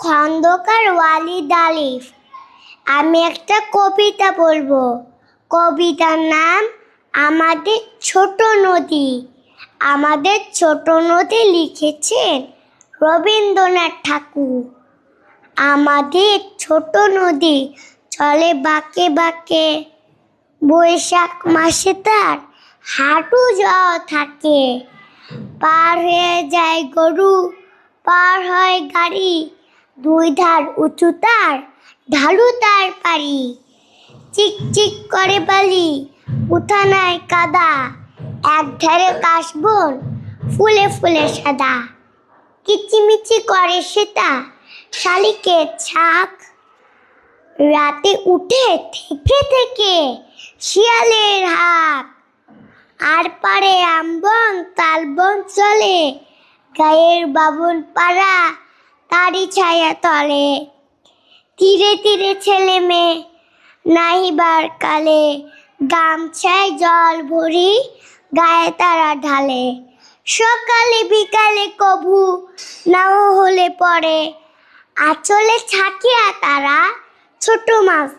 খন্দকার ওয়ালিদ আলিফ। আমি একটা কবিতা বলবো। কবিতার নাম আমাদের ছোট নদী। আমাদের ছোট নদী লিখেছেন রবীন্দ্রনাথ ঠাকুর। আমাদের ছোট নদী চলে বাঁকে বাঁকে, বৈশাখ মাসে তার হাঁটু জল থাকে। পার হয়ে যায় গরু, পার হয় গাড়ি, দুই ধার উঁচু তার, ঢালু তার পাড়ি। চিক চিক করে বালি, উঠানায় কাদা, এক ধারে কাশবন ফুলে ফুলে সাদা। কিচিমিচি করে সেটা শালিকের ঝাঁক, রাতে উঠে থেকে থেকে শিয়ালের হাঁক। আর পারে আমবন তালবন চলে, গায়ের বাবুল পাড়া তারি ছায়া তলে। তীরে তীরে ছেলে মেয়ে নাহিবার কালে, গামছায় জল ভরি গায়ে তারা ঢালে। সকালে বিকালে কভু নাও হলে পরে, আঁচলে ছাকিয়া তারা ছোট মাছ